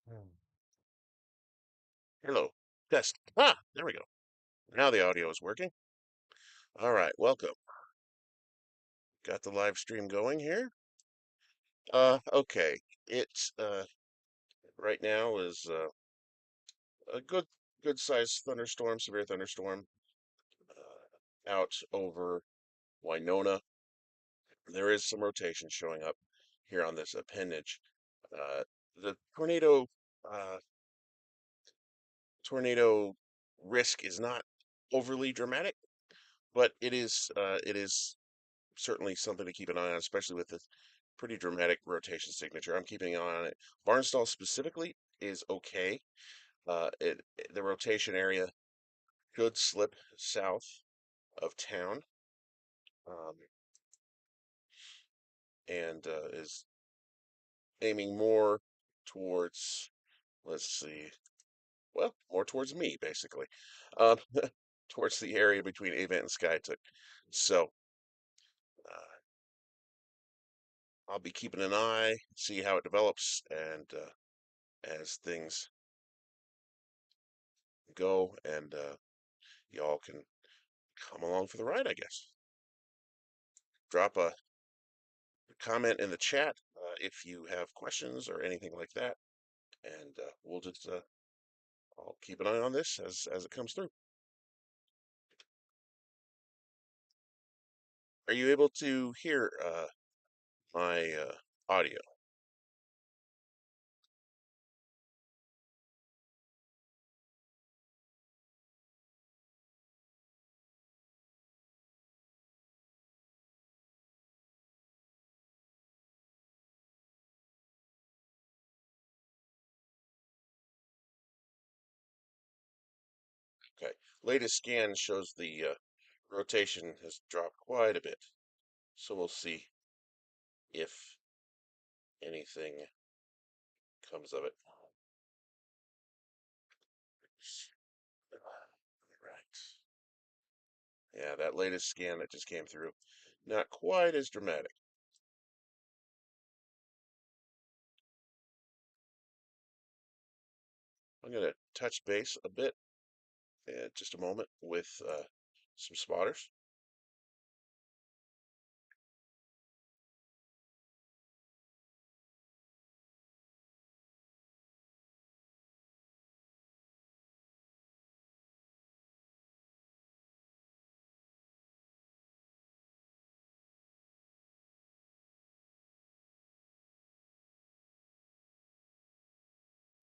Hmm. Hello. Test. Ah, there we go. Now the audio is working. All right, welcome. Got the live stream going here. Okay. It's right now is a good sized thunderstorm, severe thunderstorm out over Winona. There is some rotation showing up here on this appendage. Uh, the uh, tornado risk is not overly dramatic, but it is certainly something to keep an eye on, especially with the pretty dramatic rotation signature. I'm keeping an eye on it. Barnsdall specifically is okay. The rotation area could slip south of town, um, and is aiming more towards, let's see, well, more towards me, basically, um, towards the area between Avent and Skytook. So uh, I'll be keeping an eye, see how it develops, and as things go, and y'all can come along for the ride, I guess. Drop a comment in the chat if you have questions or anything like that, and we'll just I'll keep an eye on this as it comes through. Are you able to hear my audio? Okay. Latest scan shows the rotation has dropped quite a bit, so we'll see if anything comes of it. Right. Yeah, that latest scan that just came through, not quite as dramatic. I'm going to touch base a bit in just a moment with some spotters.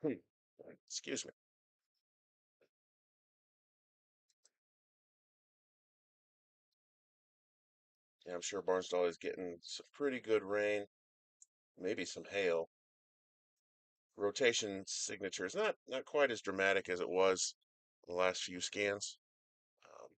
Hmm. Excuse me. Yeah, I'm sure Barnsdall is getting some pretty good rain, maybe some hail. Rotation signature is not quite as dramatic as it was the last few scans. Um,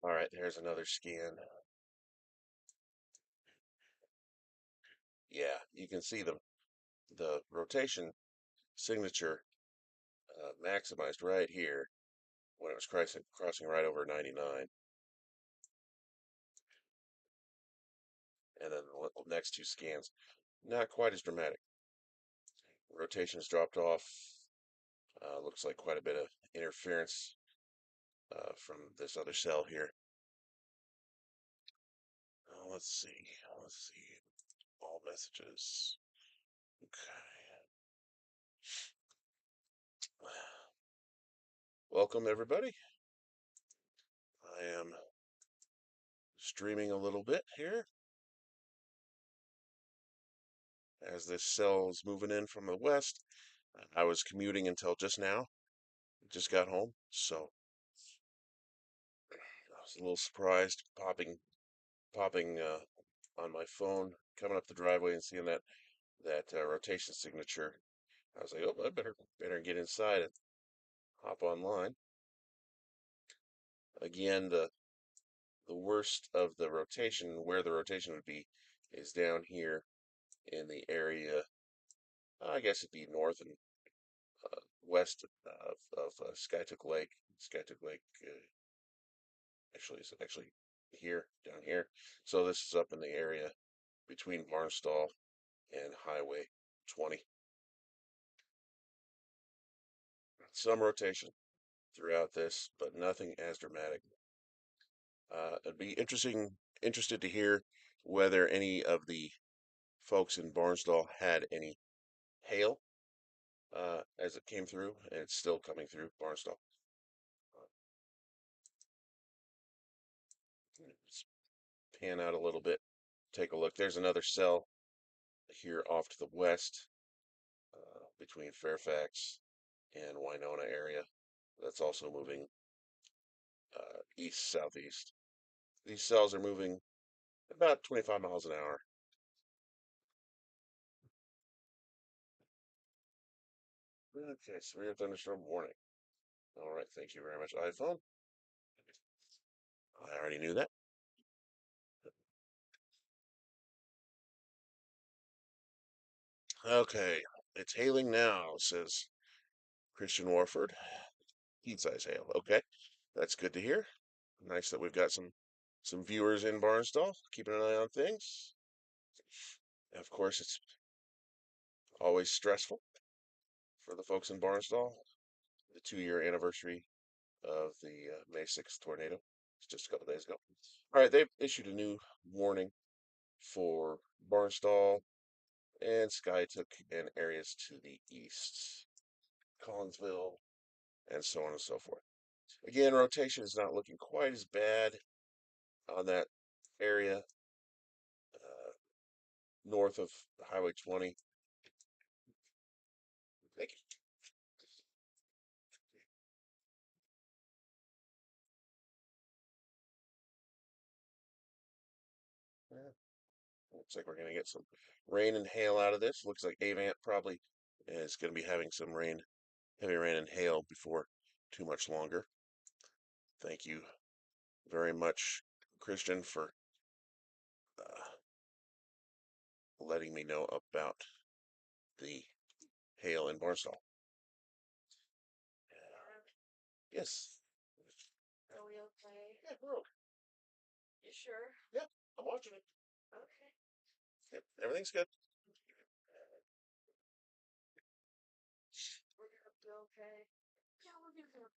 all right, there's another scan. Yeah, you can see the rotation signature maximized right here when it was crossing right over 99, and then the next two scans, not quite as dramatic. Rotations dropped off. Looks like quite a bit of interference from this other cell here. Let's see. Let's see. All messages. Okay. Welcome, everybody. I am streaming a little bit here as this cell is moving in from the west. I was commuting until just now. Just got home, so I was a little surprised popping on my phone, coming up the driveway and seeing that rotation signature. I was like, oh, I better get inside and hop online. Again, the worst of the rotation, where the rotation would be, is down here in the area. I guess it'd be north and west of Skytook Lake. Skytook Lake actually is actually here, down here. So this is up in the area between Barnsdall and Highway 20. Some rotation throughout this, but nothing as dramatic. It'd be interested to hear whether any of the folks in Barnsdall had any hail as it came through, and it's still coming through Barnsdall. Let's pan out a little bit, take a look. There's another cell here off to the west between Fairfax and Winona area. That's also moving east southeast. These cells are moving about 25 miles an hour. Okay, severe thunderstorm warning. All right, thank you very much, iPhone. I already knew that. Okay, it's hailing now, says Christian Warford. Heat size hail. Okay, that's good to hear. Nice that we've got some viewers in Barnsdall keeping an eye on things. Of course, it's always stressful for the folks in Barnsdall. The 2-year anniversary of the May 6th tornado. It's just a couple days ago. All right, they've issued a new warning for Barnsdall and Skytook and areas to the east, Collinsville, and so on and so forth. Again, rotation is not looking quite as bad on that area north of Highway 20. Thank you. Yeah, looks like we're going to get some rain and hail out of this. Looks like Avant probably is going to be having some rain, heavy rain and hail before too much longer. Thank you very much, Christian, for letting me know about the hail in Barnsdall. Yes. Are we okay? Yeah, we're okay. You sure? Yeah, I'm watching it. Okay. Yep, everything's good. We're gonna be okay. Yeah, we're gonna.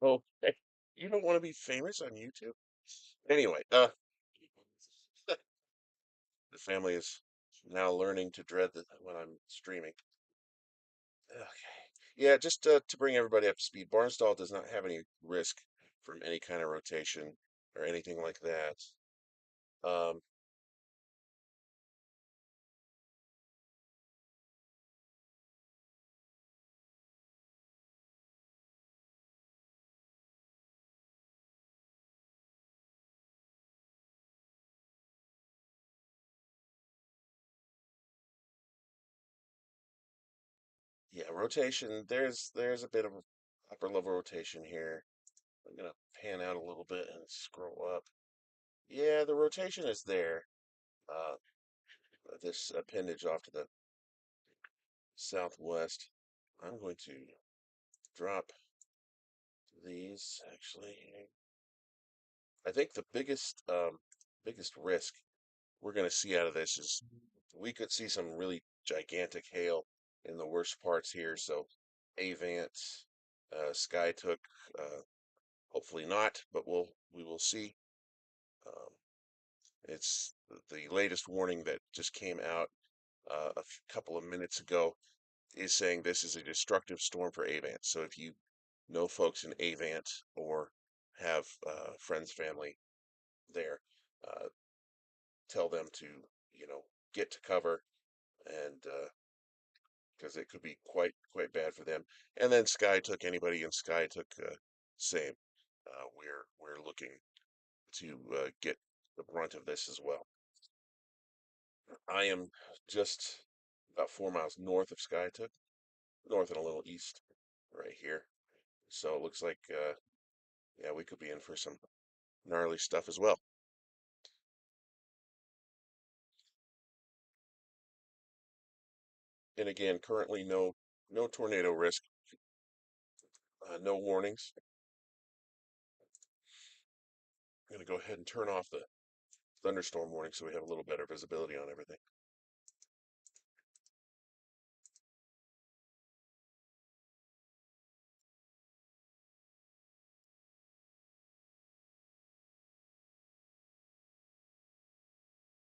Oh, hey, you don't want to be famous on YouTube? Anyway, the family is now learning to dread when I'm streaming. Okay. Yeah, just to bring everybody up to speed, Barnsdall does not have any risk from any kind of rotation or anything like that. Um, yeah, rotation. There's a bit of upper level rotation here. I'm gonna pan out a little bit and scroll up. Yeah, the rotation is there. Uh, this appendage off to the southwest. I'm going to drop these actually. I think the biggest risk we're going to see out of this is we could see some really gigantic hail in the worst parts here. So Avant, Sky took, hopefully not, but we will see. Um, it's the latest warning that just came out couple of minutes ago is saying this is a destructive storm for Avant. So if you know folks in Avant or have friends, family there, uh, tell them to, you know, get to cover and because it could be quite bad for them. And then Sky took anybody in Sky took same. We're looking to get the brunt of this as well. I am just about 4 miles north of Sky took, north and a little east, right here. So it looks like yeah, we could be in for some gnarly stuff as well. And again, currently no tornado risk, no warnings. I'm going to go ahead and turn off the thunderstorm warning so we have a little better visibility on everything.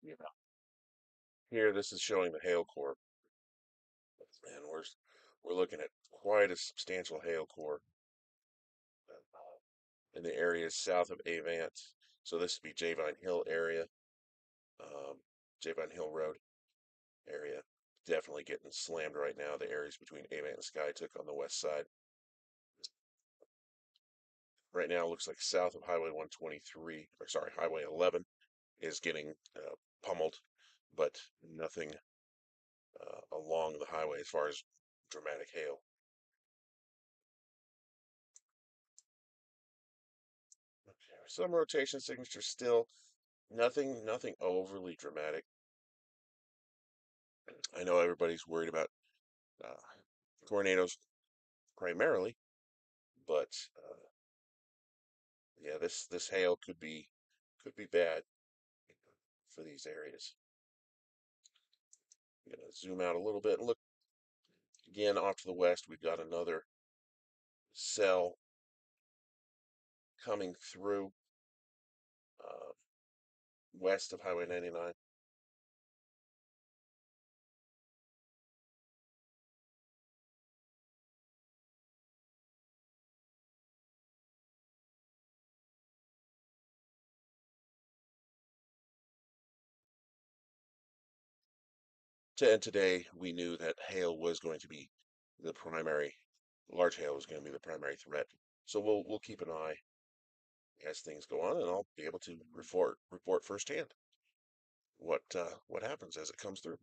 Yeah. Here, this is showing the hail core, and we're looking at quite a substantial hail core in the areas south of Avant. So this would be Javine Hill area, Javine Hill Road area. Definitely getting slammed right now. The areas between Avant and Skytook on the west side. Right now, it looks like south of Highway 123, or sorry, Highway 11 is getting pummeled, but nothing along the highway as far as dramatic hail. Okay, some rotation signatures still, nothing overly dramatic. I know everybody's worried about uh, tornadoes primarily, but yeah, this hail could be bad for these areas. I'm gonna zoom out a little bit and look again off to the west. We've got another cell coming through uh, west of Highway 99. And today we knew that hail was going to be the primary, large hail was going to be the primary threat. So we'll keep an eye as things go on, and I'll be able to report firsthand what happens as it comes through.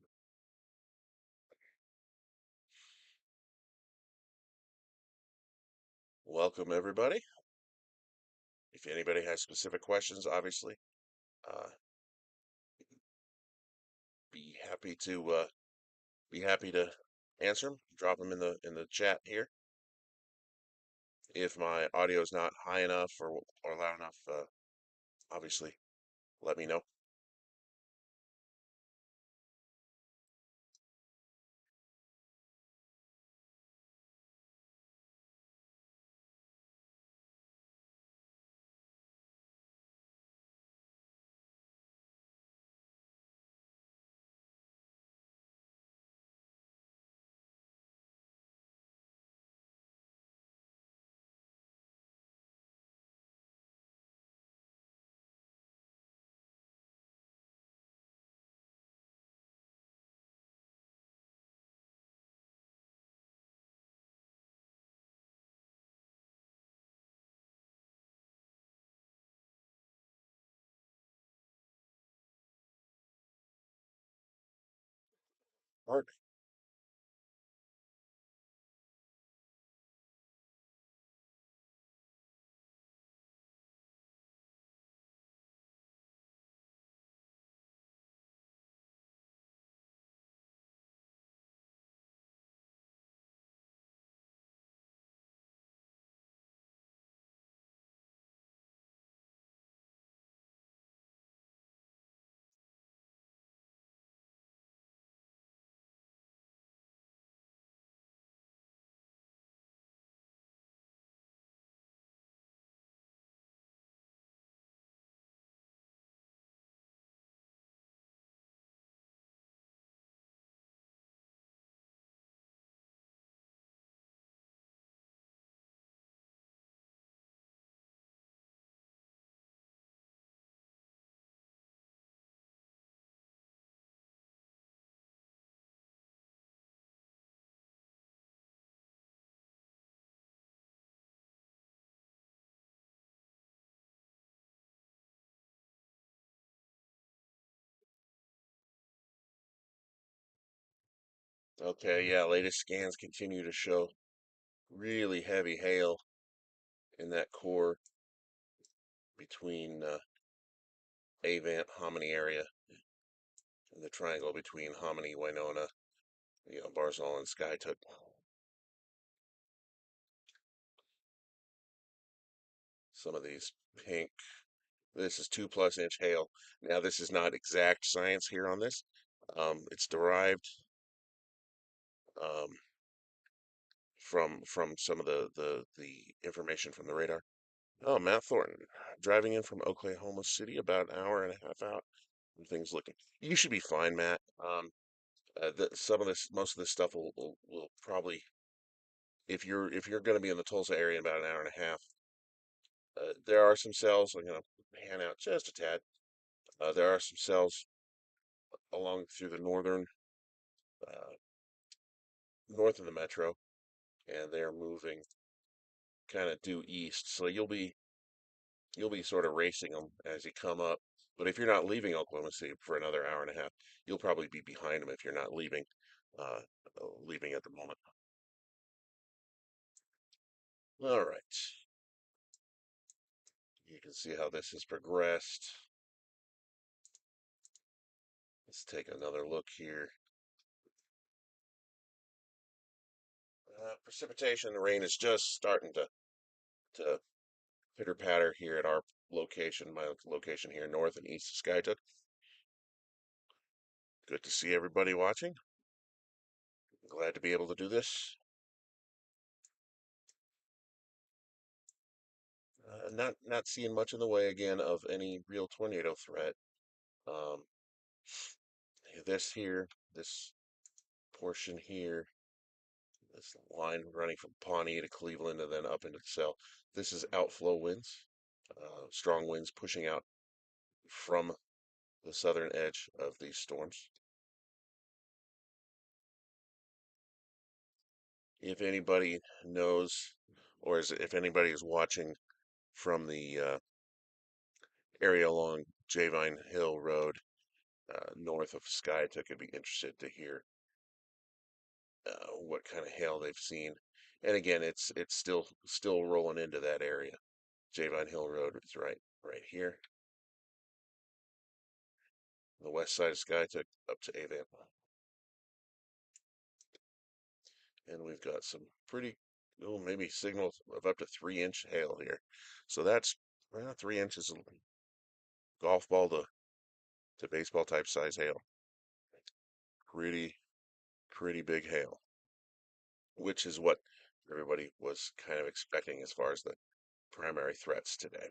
Welcome everybody. If anybody has specific questions, obviously, uh, be happy to be happy to answer them. Drop them in the chat here. If my audio is not high enough or loud enough, obviously, let me know. All right. Okay, yeah, latest scans continue to show really heavy hail in that core between Avant, Hominy area, and the triangle between Hominy, Winona, Barnsdall, and Skytook. Some of these pink. This is 2+ inch hail. Now, this is not exact science here on this. It's derived um, from some of the information from the radar. Oh, Matt Thornton, driving in from Oklahoma City, about an hour and a half out. Things looking. You should be fine, Matt. Some of this, most of this stuff will probably, if you're going to be in the Tulsa area in about an hour and a half, there are some cells. I'm going to pan out just a tad. There are some cells along through the uh, north of the metro, and they're moving kind of due east. So you'll be sort of racing them as you come up. But if you're not leaving Oklahoma City for another hour and a half, you'll probably be behind them if you're not uh, leaving at the moment. All right, you can see how this has progressed. Let's take another look here. Precipitation, the rain is just starting to pitter patter here at our location, my location here north and east of Skytook. Good to see everybody watching. Glad to be able to do this. Not seeing much in the way again of any real tornado threat. Um, this here, this portion here, this line running from Pawnee to Cleveland and then up into the cell. This is outflow winds, strong winds pushing out from the southern edge of these storms. If anybody knows, if anybody is watching from the area along Javine Hill Road, north of Skytook, could be interested to hear what kind of hail they've seen. And again, it's still rolling into that area. Javine Hill Road is right here. The west side of Skytook up to Avant. And we've got some pretty, oh, maybe signals of up to 3 inch hail here. So that's 3 inches of golf ball to baseball type size hail. Pretty, pretty big hail, which is what everybody was kind of expecting as far as the primary threats today.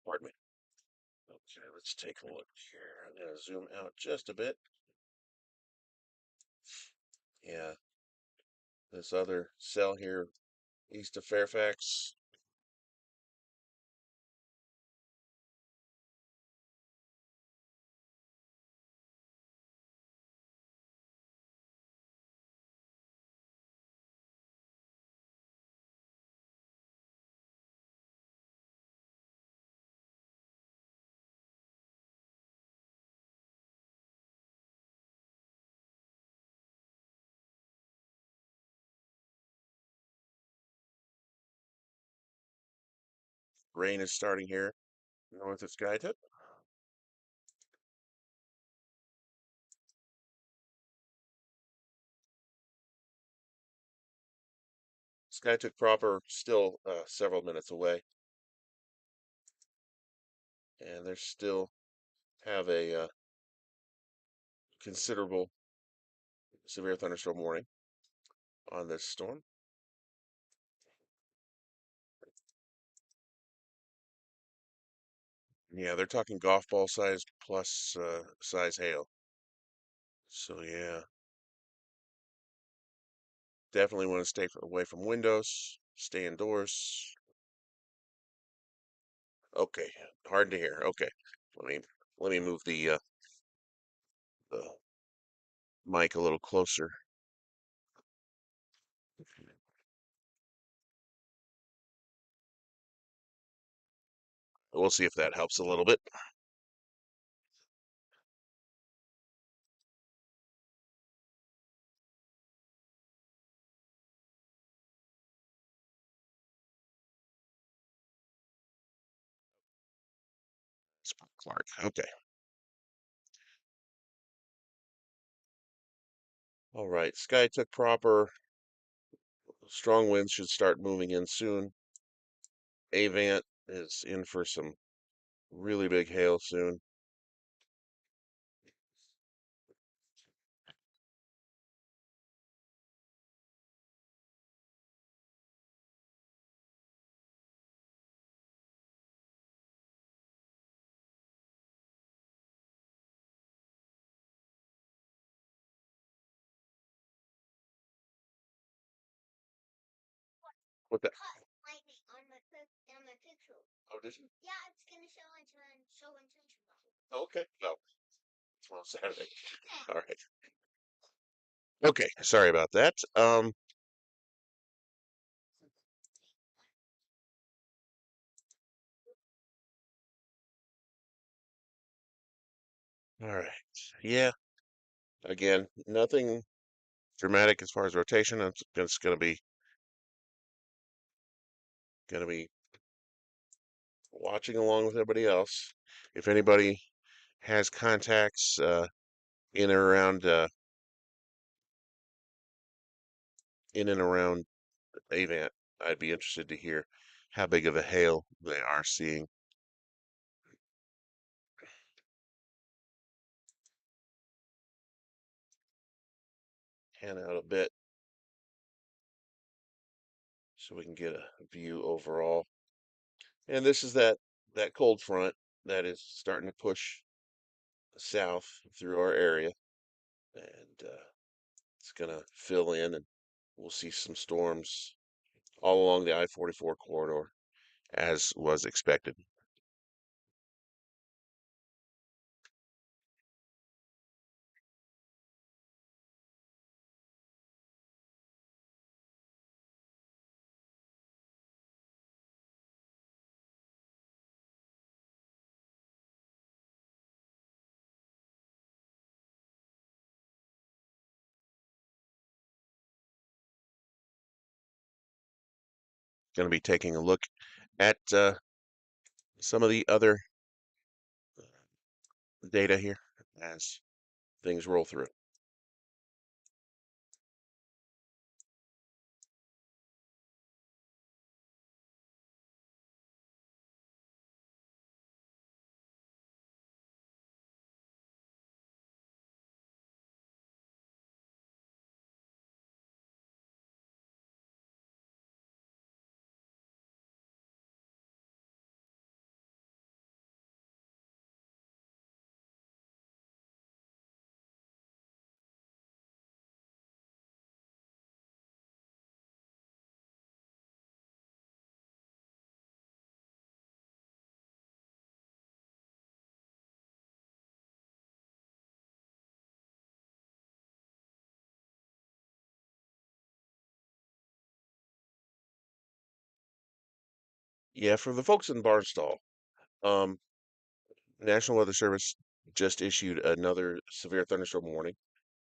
Pardon me. Okay, let's take a look here. I'm going to zoom out just a bit. Yeah, this other cell here east of Fairfax. Rain is starting here north of Skytip. Skytook proper still several minutes away, and they still have a considerable severe thunderstorm warning on this storm. Yeah, they're talking golf ball size plus size hail. So yeah, definitely want to stay away from windows, stay indoors. Okay, hard to hear. Okay, let me let me move the mic a little closer. we'll see if that helps a little bit. Clark. Okay. All right. Sky took proper. Strong winds should start moving in soon. Avant is in for some really big hail soon. What the? Lightning on my picture. Oh, did you? Yeah, it's gonna show intentional. Oh, okay. No, tomorrow Saturday. All right. Okay. Sorry about that. All right. Yeah. Again, nothing dramatic as far as rotation. I'm just gonna be watching along with everybody else. If anybody has contacts in and around in and around Avant, I'd be interested to hear how big of a hail they are seeing. Pan out a bit so we can get a view overall. And this is that cold front that is starting to push south through our area, and it's gonna fill in, and we'll see some storms all along the I-44 corridor, as was expected. Going to be taking a look at some of the other data here as things roll through. Yeah, for the folks in Barnsdall, um, National Weather Service just issued another severe thunderstorm warning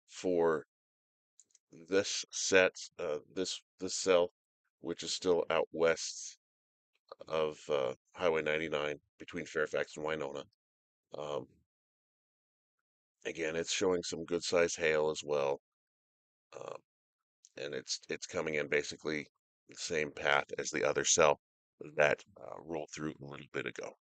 for this set, this cell, which is still out west of Highway 99 between Fairfax and Winona. Um, Again, it's showing some good sized hail as well, um, and it's coming in basically the same path as the other cell that rolled through a little bit ago.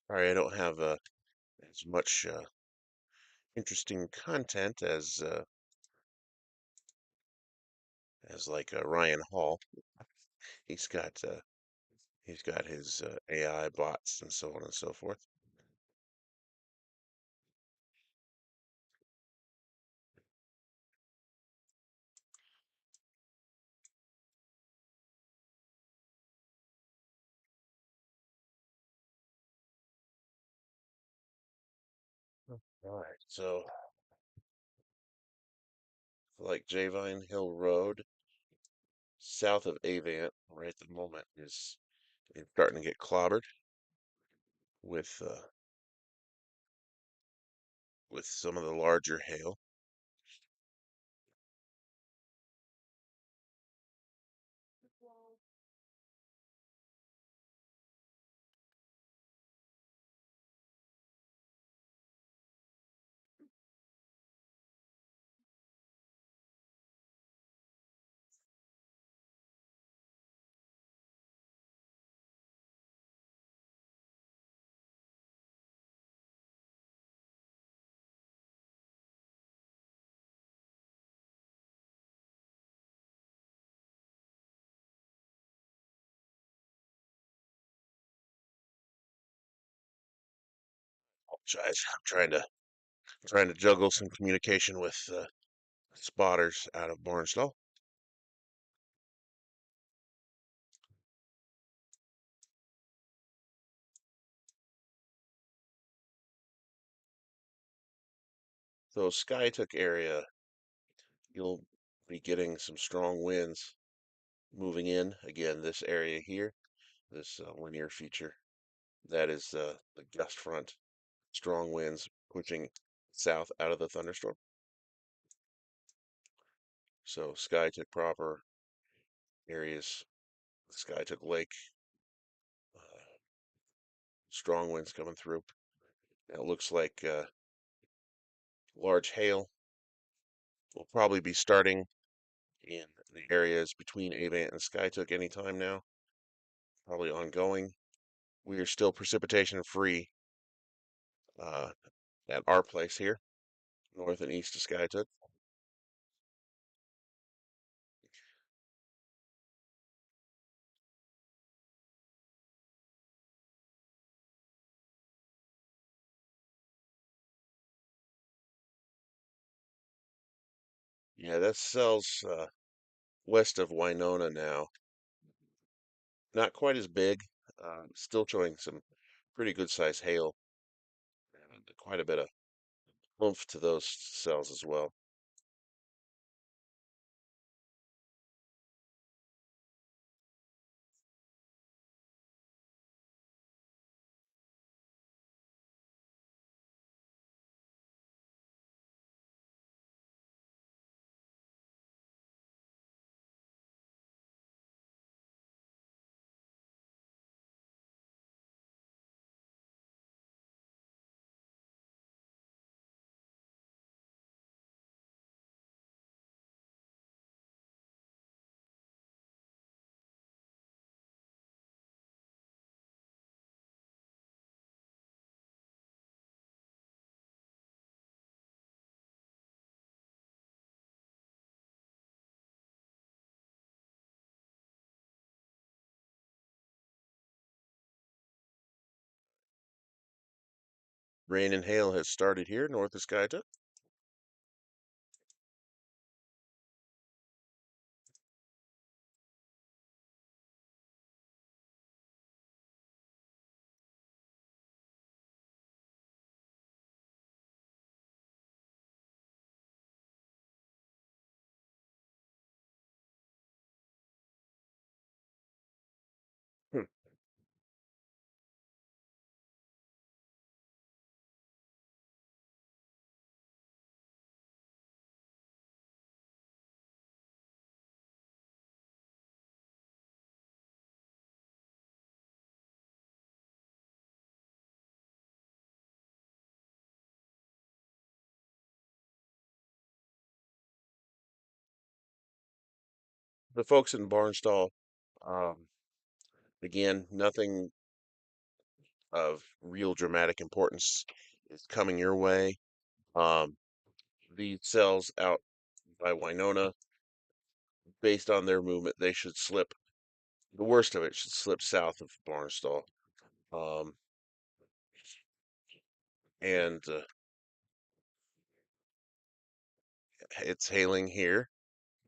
Sorry, I don't have as much interesting content as like Ryan Hall. He's got uh, he's got his AI bots and so on and so forth. All right, so like Javine Hill Road, south of Avant, right at the moment is starting to get clobbered with with some of the larger hail. Apologize. I'm trying to juggle some communication with spotters out of Barnsdall. So Skytook area, you'll be getting some strong winds moving in. Again, this area here, this linear feature, that is the gust front, strong winds pushing south out of the thunderstorm. So Skytook proper areas, Skytook Lake, uh, strong winds coming through. Now it looks like large hail will probably be starting in the areas between Avant and Skytook anytime now, probably ongoing. We are still precipitation free uh, at our place here, north and east of Skytook. Yeah, that sells west of Winona now. Not quite as big, still showing some pretty good sized hail and quite a bit of oomph to those cells as well. Rain and hail has started here north of Skytook. Hmm. The folks in Barnsdall, um, again, nothing of real dramatic importance is coming your way. Um, the cells out by Winona, based on their movement, they should slip. The worst of it should slip south of Barnsdall. Um, and it's hailing here.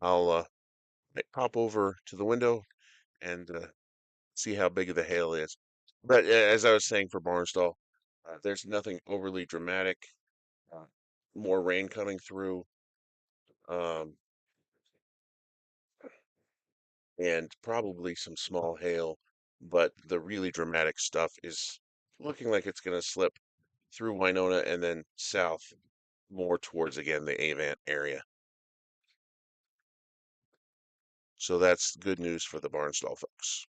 I'll pop over to the window and see how big of the hail is. But as I was saying for Barnsdall, there's nothing overly dramatic. Uh, More rain coming through, um, and probably some small hail. But the really dramatic stuff is looking like it's going to slip through Winona and then south more towards again the Avant area. So that's good news for the Barnsdall folks.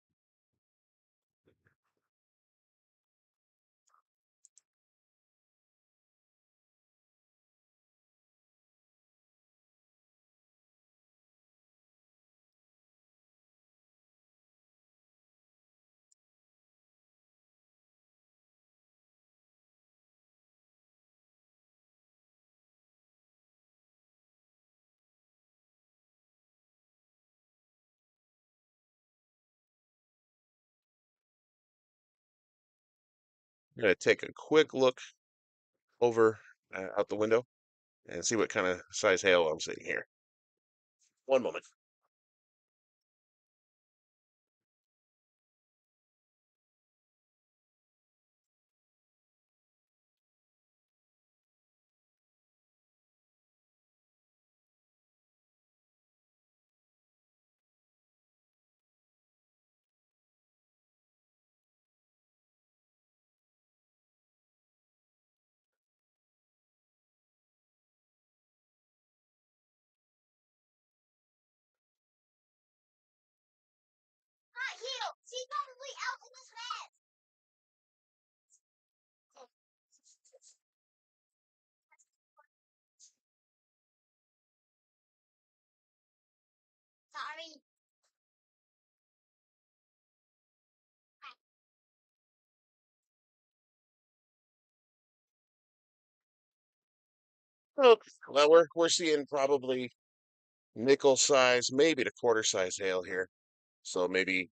I'm going to take a quick look over out the window and see what kind of size hail I'm seeing here. One moment. Not you. She's probably out in this bed. Sorry. Oh, well, we're seeing probably nickel size, maybe to quarter size hail here. So maybe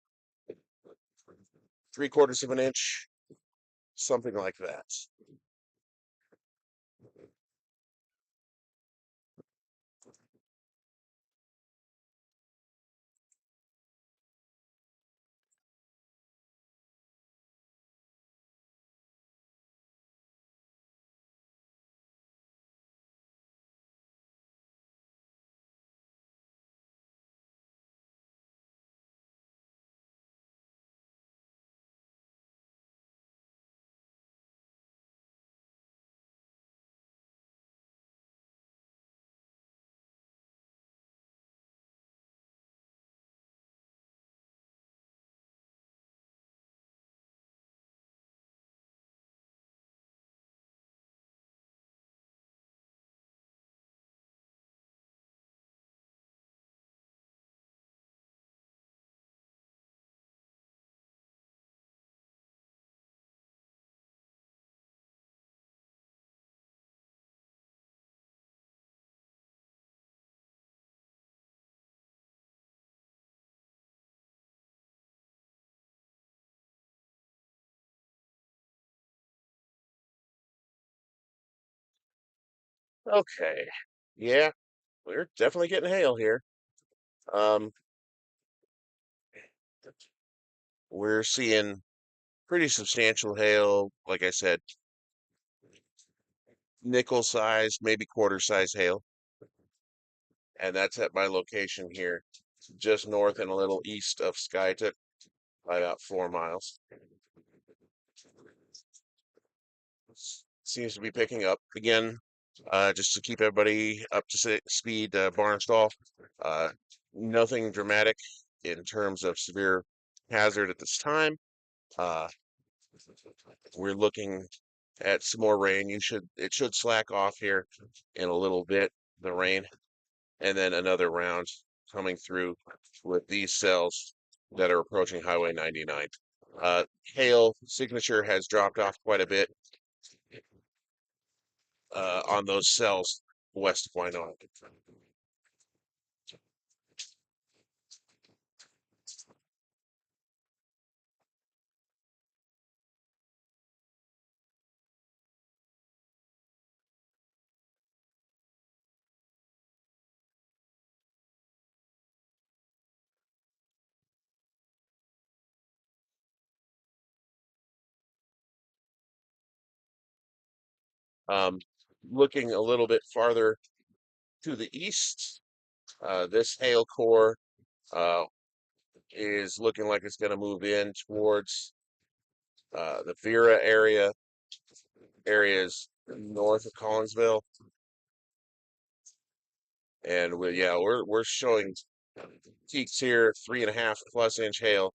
3/4 of an inch, something like that. Okay. Yeah, we're definitely getting hail here. Um, we're seeing pretty substantial hail. Like I said, nickel size, maybe quarter size hail. And that's at my location here, just north and a little east of Skytook by about 4 miles. Seems to be picking up again. Just to keep everybody up to speed, Barnsdall. Uh, Nothing dramatic in terms of severe hazard at this time. Uh, we're looking at some more rain. It should slack off here in a little bit, the rain, and then another round coming through with these cells that are approaching Highway 99. Hail signature has dropped off quite a bit on those cells west of Wynot. Um, Looking a little bit farther to the east, this hail core uh, is looking like it's going to move in towards the Vera areas north of Collinsville, and we're showing peaks here, 3.5+ inch hail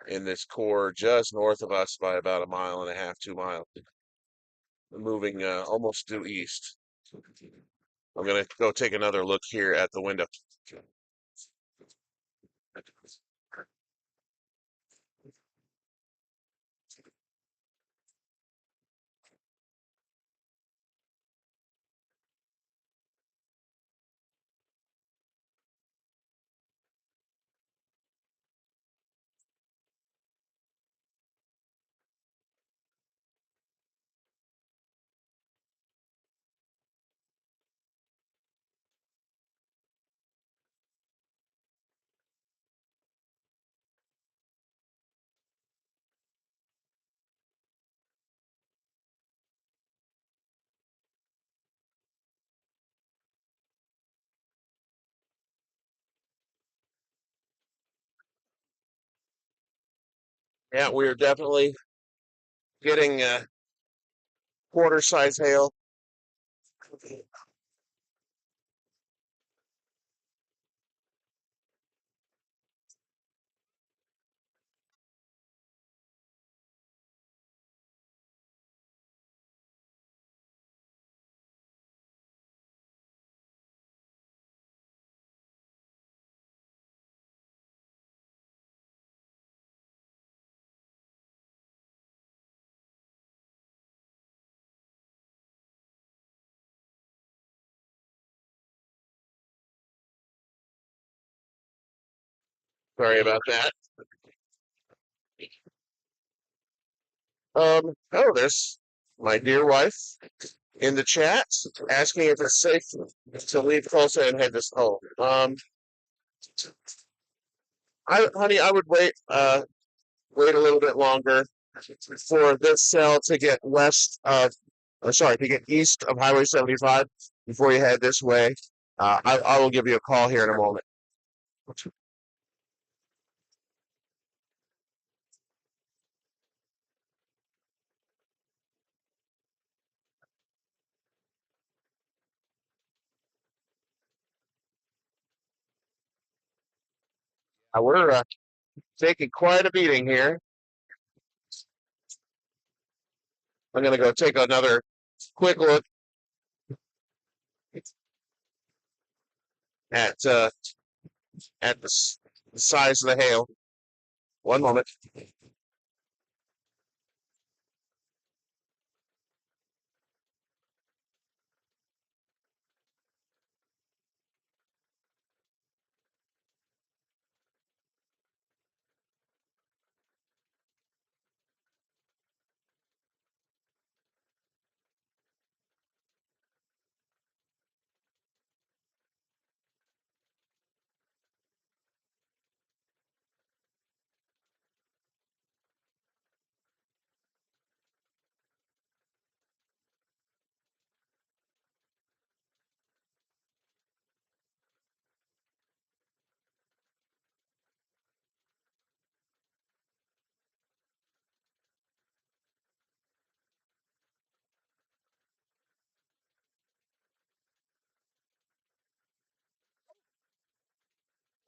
in this core just north of us by about 1.5 miles, 2 miles, moving almost due east. I'm gonna go take another look here at the window. Yeah, we're definitely getting quarter size hail. Sorry about that. Oh, there's my dear wife in the chat asking if it's safe to leave Tulsa and head this home. Honey, I would wait a little bit longer for this cell to get to get east of Highway 75 before you head this way. I will give you a call here in a moment. We're taking quite a beating here. I'm going to go take another quick look at the size of the hail. One moment.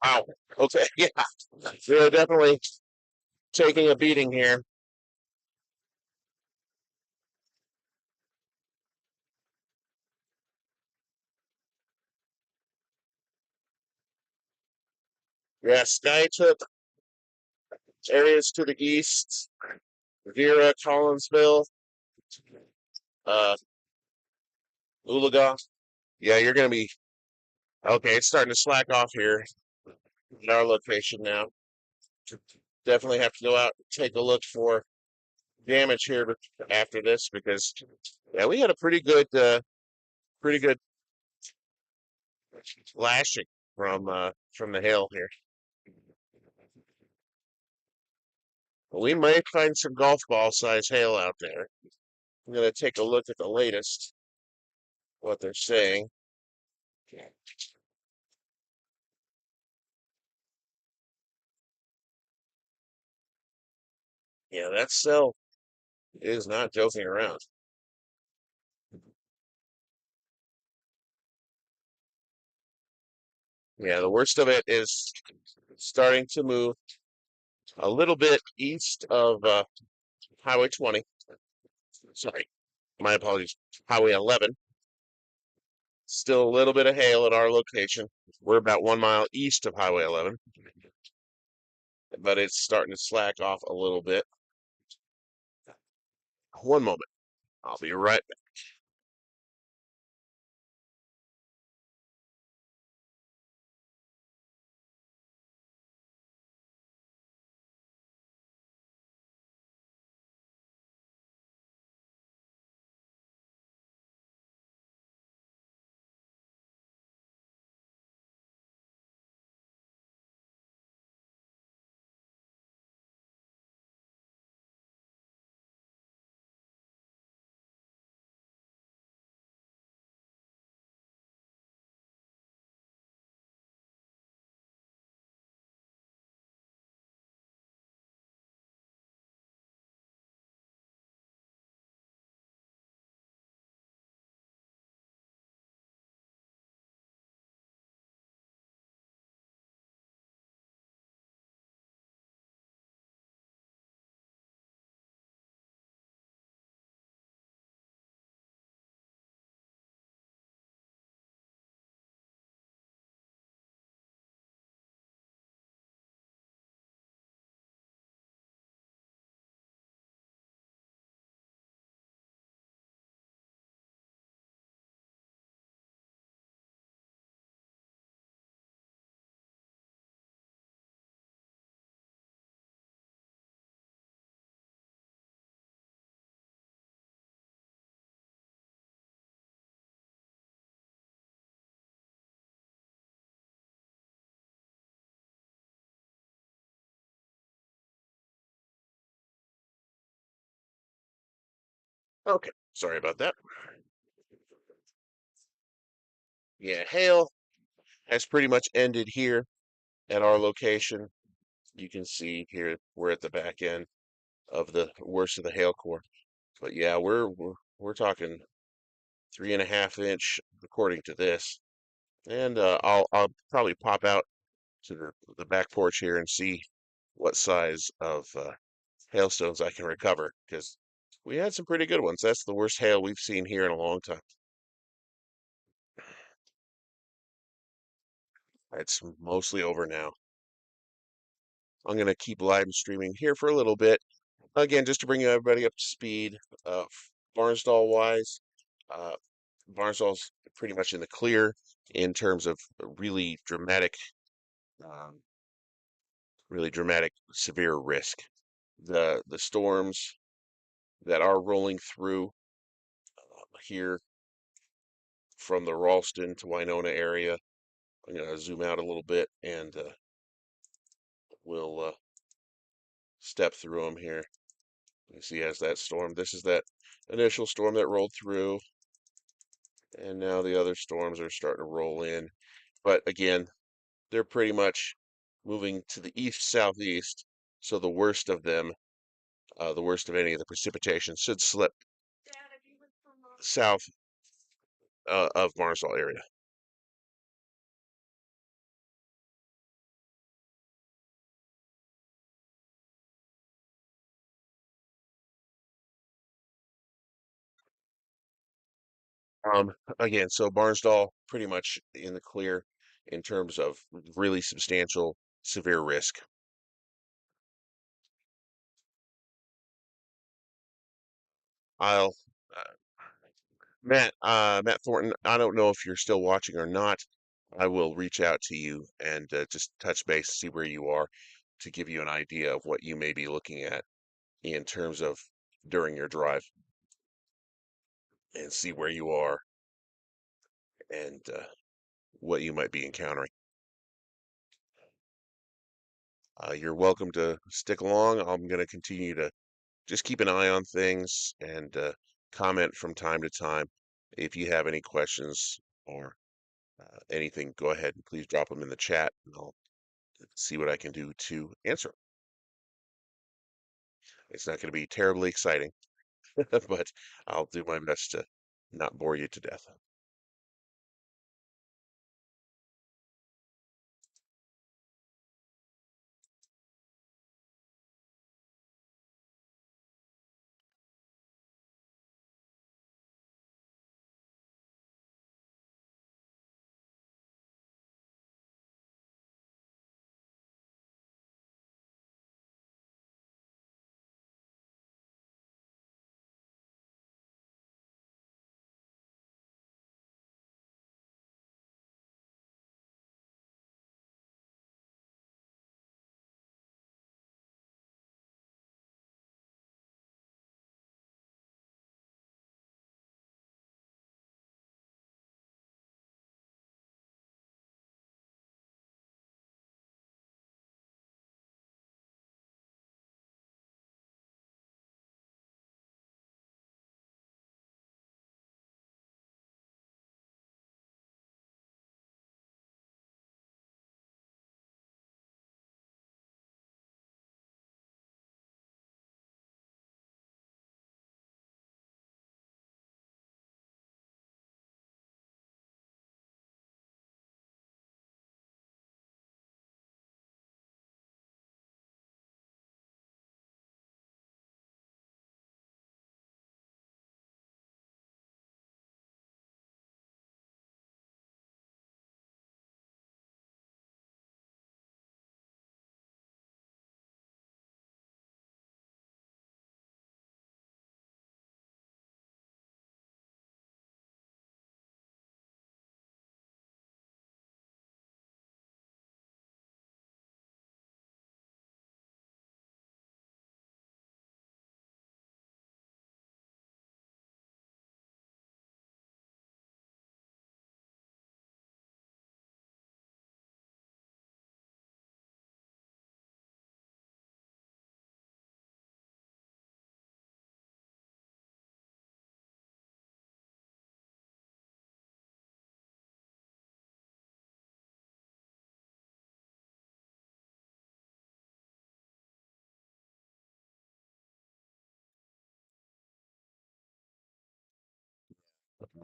Wow. Okay. Yeah. We're definitely taking a beating here. Yeah. Sky took Areas to the east, Vera, Collinsville, uh, Oologah. Yeah, you're going to be okay. It's starting to slack off here at our location now. Definitely have to go out and take a look for damage here after this because yeah, we had a pretty good lashing from the hail here. We might find some golf ball size hail out there. I'm gonna take a look at the latest, what they're saying. Yeah, that cell is not joking around. Yeah, the worst of it is starting to move a little bit east of Highway 20. Sorry, my apologies. Highway 11. Still a little bit of hail at our location. We're about 1 mile east of Highway 11, but it's starting to slack off a little bit. One moment. I'll be right back. Okay, sorry about that. Yeah, hail has pretty much ended here at our location. You can see here we're at the back end of the worst of the hail core. But yeah, we're talking 3.5 inch according to this. And I'll probably pop out to the back porch here and see what size of hailstones I can recover because we had some pretty good ones. That's the worst hail we've seen here in a long time. It's mostly over now. I'm gonna keep live streaming here for a little bit. Again, just to bring everybody up to speed, Barnsdall wise, uh, Barnsdall's pretty much in the clear in terms of um, really dramatic, severe risk. The storms that are rolling through here from the Ralston to Winona area. I'm gonna zoom out a little bit and we'll step through them here. You see, as that storm, this is that initial storm that rolled through, and now the other storms are starting to roll in. But again, they're pretty much moving to the east southeast, so the worst of them, the worst of any of the precipitation, should slip south of Barnsdall area. Again, so Barnsdall pretty much in the clear in terms of really substantial severe risk. I'll Matt Thornton, I don't know if you're still watching or not. I will reach out to you and just touch base, see where you are, to give you an idea of what you may be looking at in terms of during your drive, and see where you are and what you might be encountering. You're welcome to stick along. I'm going to continue to just keep an eye on things and comment from time to time. If you have any questions or anything, go ahead and please drop them in the chat, and I'll see what I can do to answer. It's not going to be terribly exciting, but I'll do my best to not bore you to death.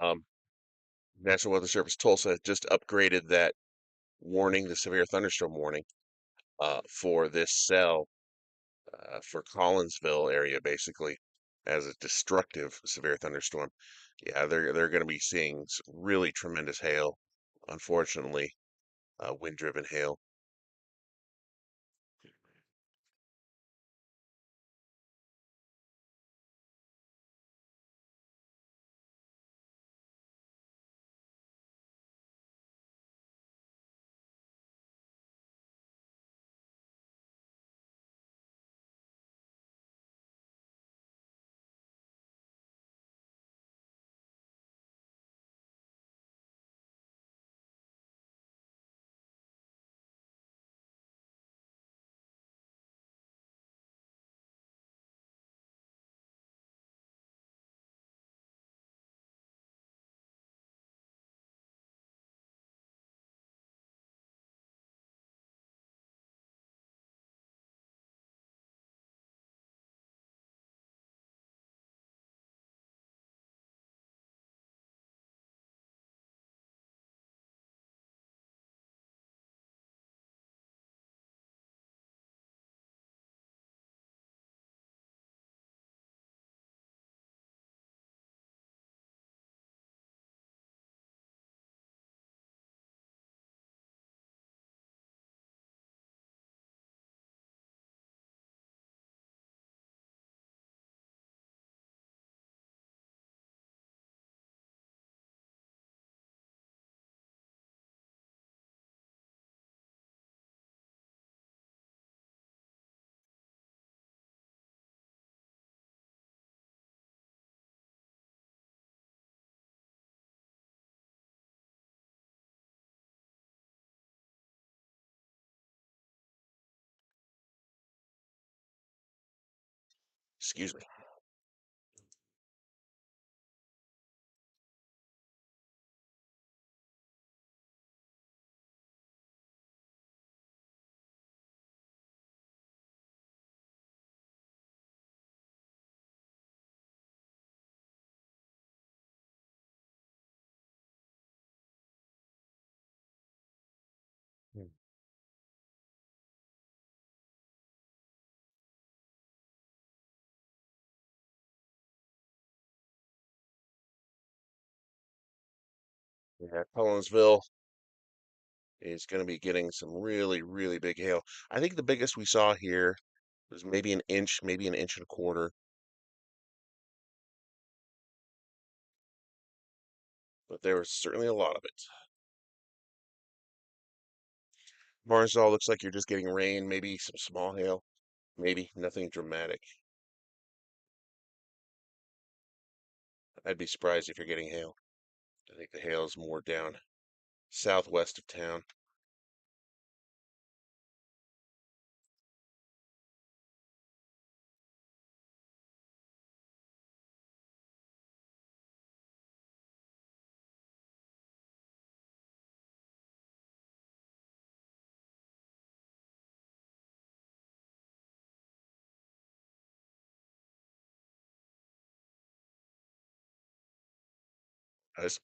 Um, National Weather Service Tulsa just upgraded that warning, the severe thunderstorm warning, for this cell for Collinsville area, basically, as a destructive severe thunderstorm. Yeah, they're going to be seeing really tremendous hail, unfortunately, wind-driven hail. Excuse me. Hmm. Yeah, Collinsville is going to be getting some really, really big hail. I think the biggest we saw here was maybe an inch, maybe an inch and a quarter, but there was certainly a lot of it. Barnsdall looks like you're just getting rain, maybe some small hail, maybe nothing dramatic. I'd be surprised if you're getting hail. I think the hail is more down southwest of town. Guys.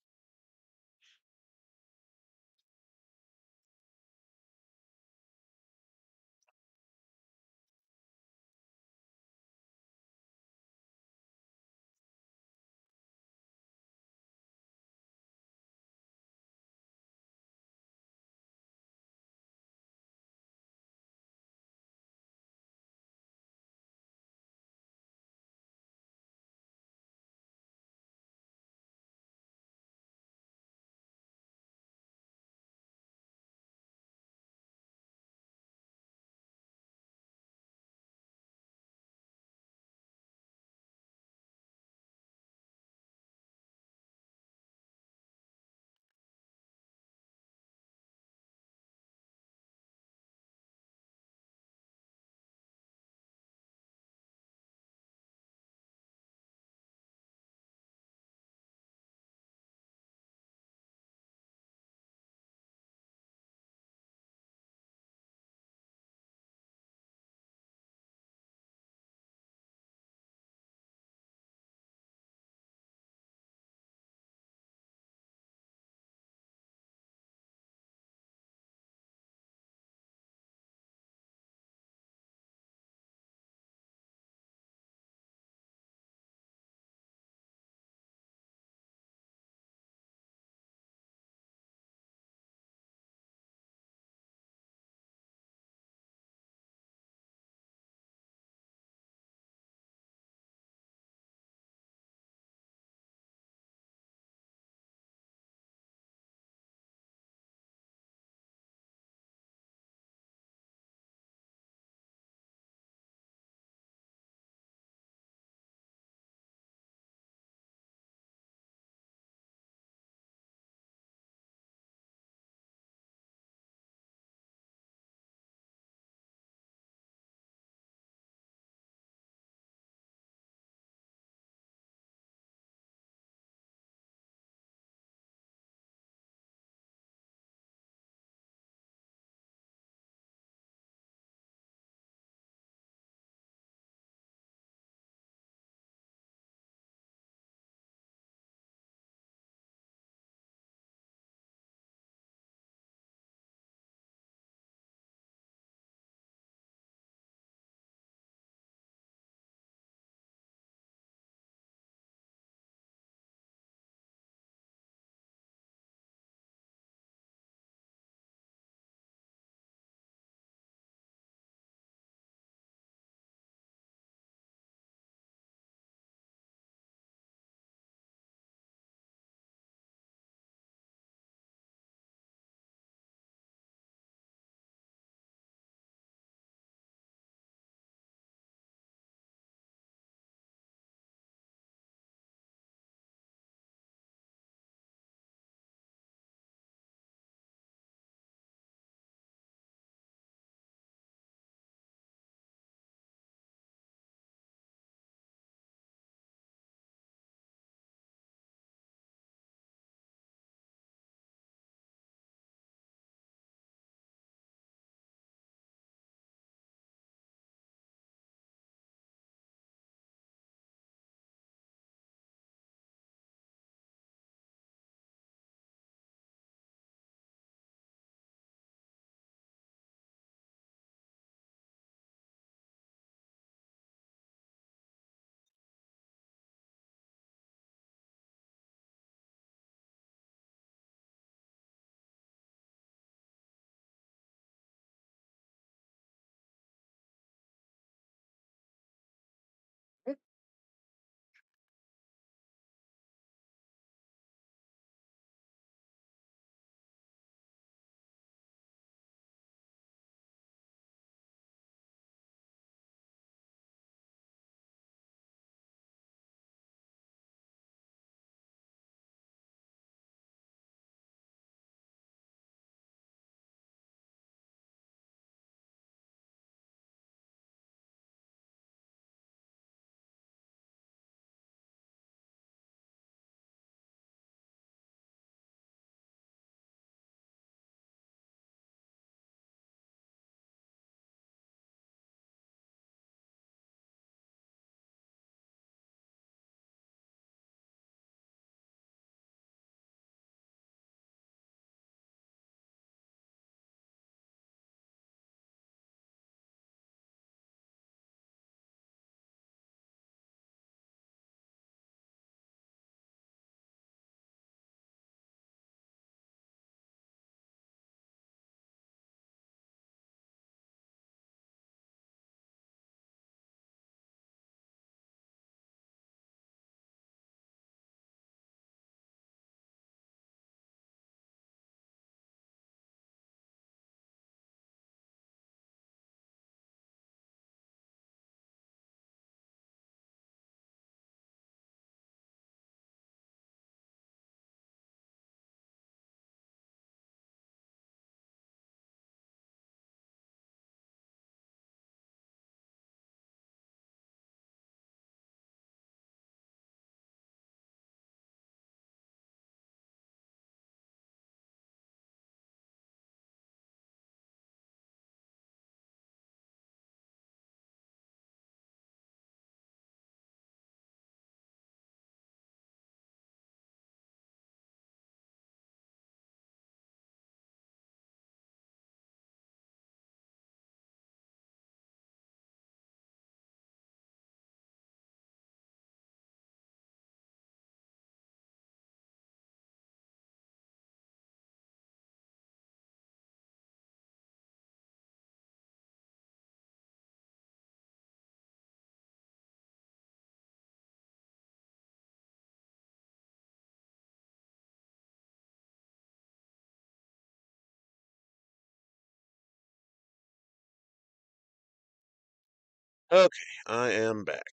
Okay, I am back.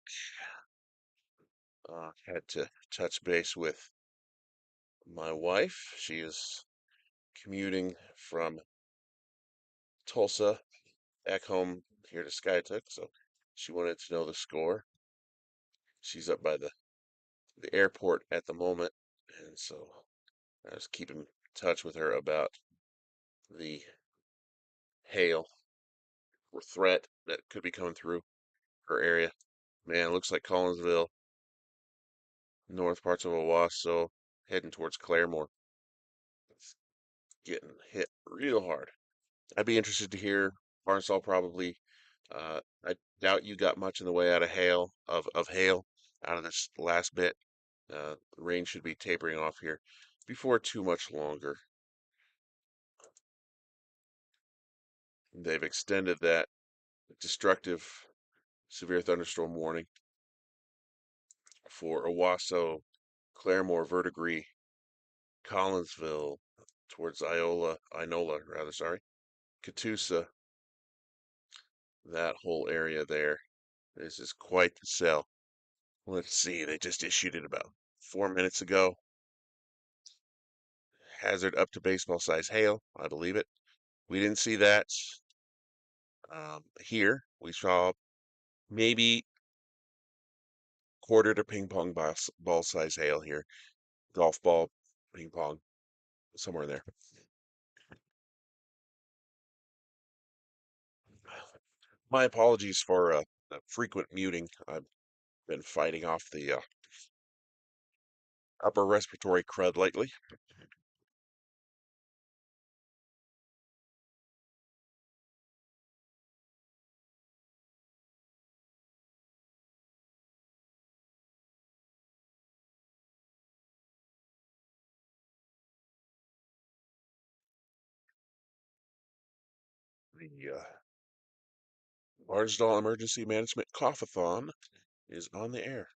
Had to touch base with my wife. She is commuting from Tulsa back home here to Skytook, so she wanted to know the score. She's up by the airport at the moment, and so I was keeping in touch with her about the hail or threat that could be coming through her area. Man, it looks like Collinsville, north parts of Owasso, heading towards Claremore. It's getting hit real hard. I'd be interested to hear Barnsdall probably. I doubt you got much in the way out of hail out of this last bit. The rain should be tapering off here before too much longer. They've extended that destructive severe thunderstorm warning for Owasso, Claremore, Verdigris, Collinsville, towards Inola rather, sorry, Catoosa, that whole area there. This is quite the cell. Let's see, they just issued it about 4 minutes ago. Hazard up to baseball size hail, I believe it. We didn't see that here. We saw maybe quarter to ping pong ball size hail here. Golf ball, ping pong, somewhere in there. My apologies for the frequent muting. I've been fighting off the upper respiratory crud lately. The Barnsdall Emergency Management Cough-a-thon is on the air.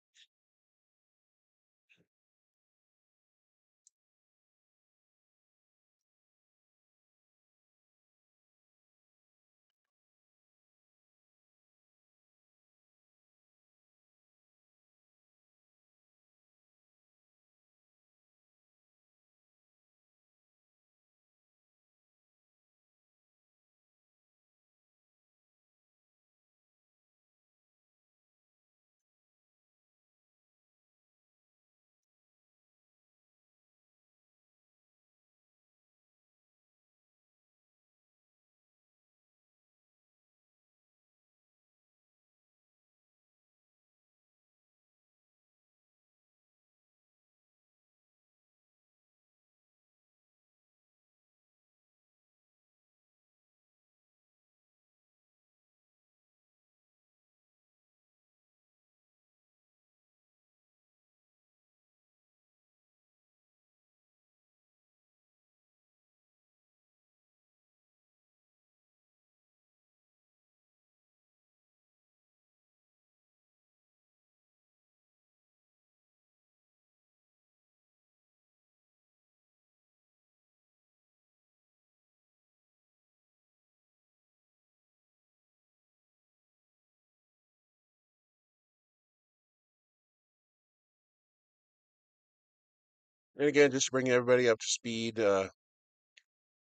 And again, just to bring everybody up to speed,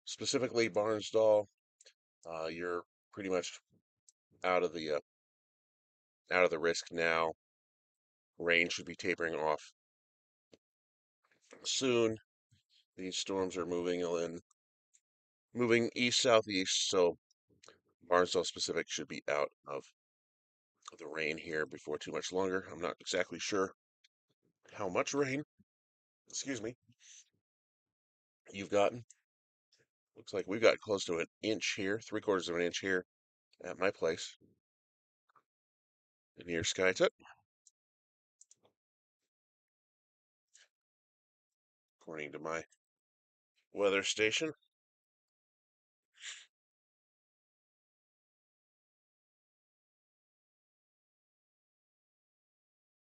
specifically Barnsdall, you're pretty much out of the risk now. Rain should be tapering off soon. These storms are moving east southeast, so Barnsdall specific should be out of the rain here before too much longer. I'm not exactly sure how much rain, excuse me, you've gotten. Looks like we've got close to an inch here, 3/4 of an inch here at my place near Skytook, according to my weather station.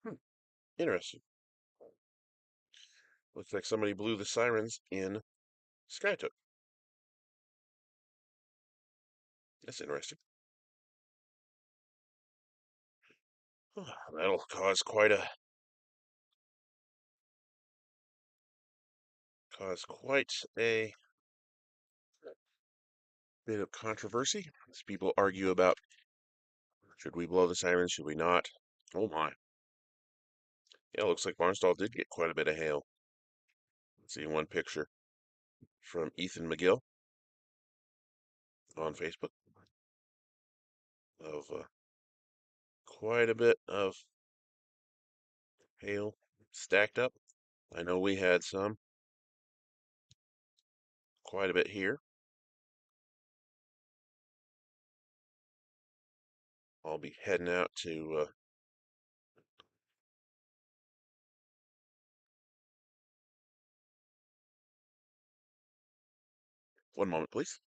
Hmm, interesting. Looks like somebody blew the sirens in Skytook. That's interesting. That'll cause quite a bit of controversy as people argue about should we blow the sirens, should we not? Oh my. Yeah, it looks like Barnsdall did get quite a bit of hail. Let's see one picture from Ethan McGill on Facebook of quite a bit of hail stacked up. I know we had some, quite a bit here. I'll be heading out to, one moment, please.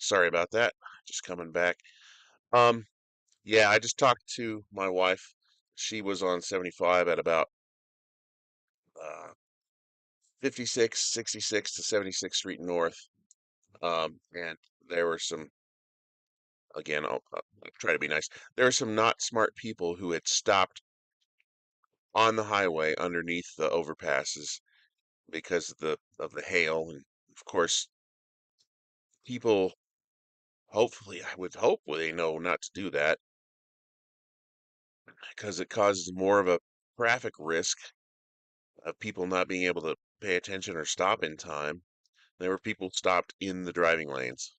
Sorry about that. Just coming back. Um, yeah, I just talked to my wife. She was on 75 at about 56, 66 to 76th Street North. And there were some, again, I'll try to be nice. There were some not smart people who had stopped on the highway underneath the overpasses because of the hail, and of course, people, hopefully, I would hope they know not to do that because it causes more of a traffic risk of people not being able to pay attention or stop in time. There were people stopped in the driving lanes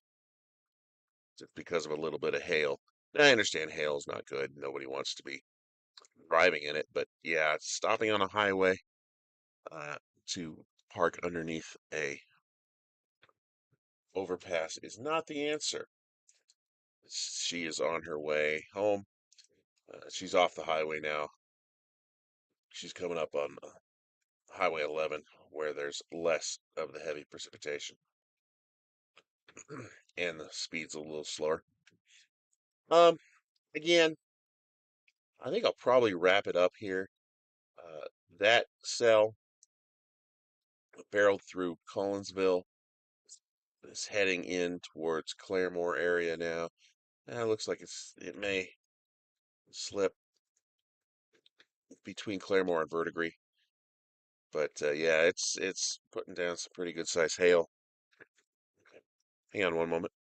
just because of a little bit of hail. Now, I understand hail is not good. Nobody wants to be driving in it, but yeah, stopping on a highway uh, to park underneath a overpass is not the answer. She is on her way home. She's off the highway now. She's coming up on Highway 11, where there's less of the heavy precipitation and the speed's a little slower. Um, Again, I think I'll probably wrap it up here. That cell barreled through Collinsville, is heading in towards Claremore area now. It looks like it may slip between Claremore and Verdigris, but yeah, it's putting down some pretty good size hail. Hang on one moment.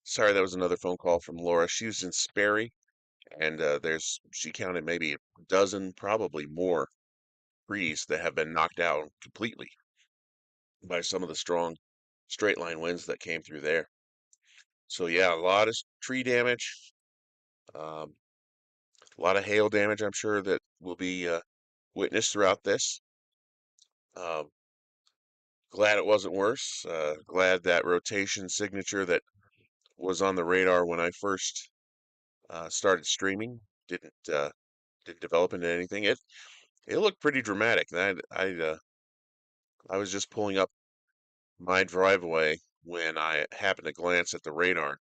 Sorry, that was another phone call from Laura. She was in Sperry, and she counted maybe a dozen, probably more trees that have been knocked out completely by some of the strong straight line winds that came through there. So yeah, a lot of tree damage, um, a lot of hail damage. I'm sure that will be witnessed throughout this. Um, Glad it wasn't worse. Glad that rotation signature that was on the radar when I first started streaming didn't develop into anything. It looked pretty dramatic. I was just pulling up my driveway when I happened to glance at the radar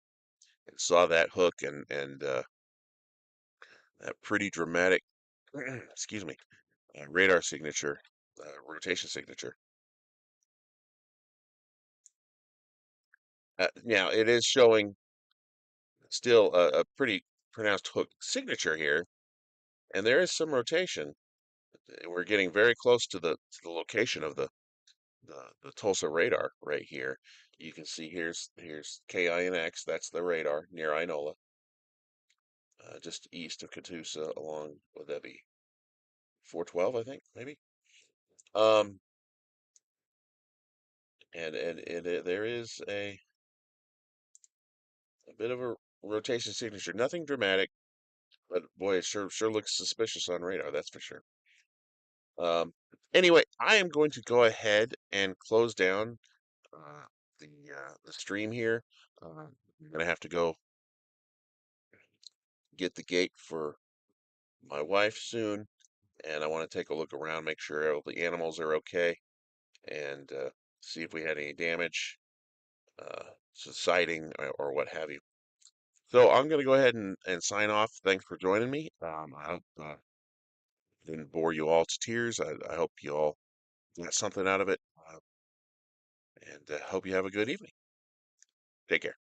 and saw that hook and that pretty dramatic, excuse me, radar signature, rotation signature. Now it is showing still a pretty pronounced hook signature here, and there is some rotation. We're getting very close to the location of the Tulsa radar right here. You can see here's KINX. That's the radar near Inola, just east of Catoosa, along would that be 412? I think maybe. Um, and there is a bit of a rotation signature. Nothing dramatic, but boy, it sure looks suspicious on radar. That's for sure. Um, anyway, I am going to go ahead and close down uh, the stream here. I'm gonna have to go get the gate for my wife soon, and I want to take a look around, make sure all the animals are okay, and see if we had any damage, subsiding or what have you. So I'm gonna go ahead and sign off. Thanks for joining me. I hope didn't bore you all to tears. I hope you all got something out of it. and hope you have a good evening. Take care.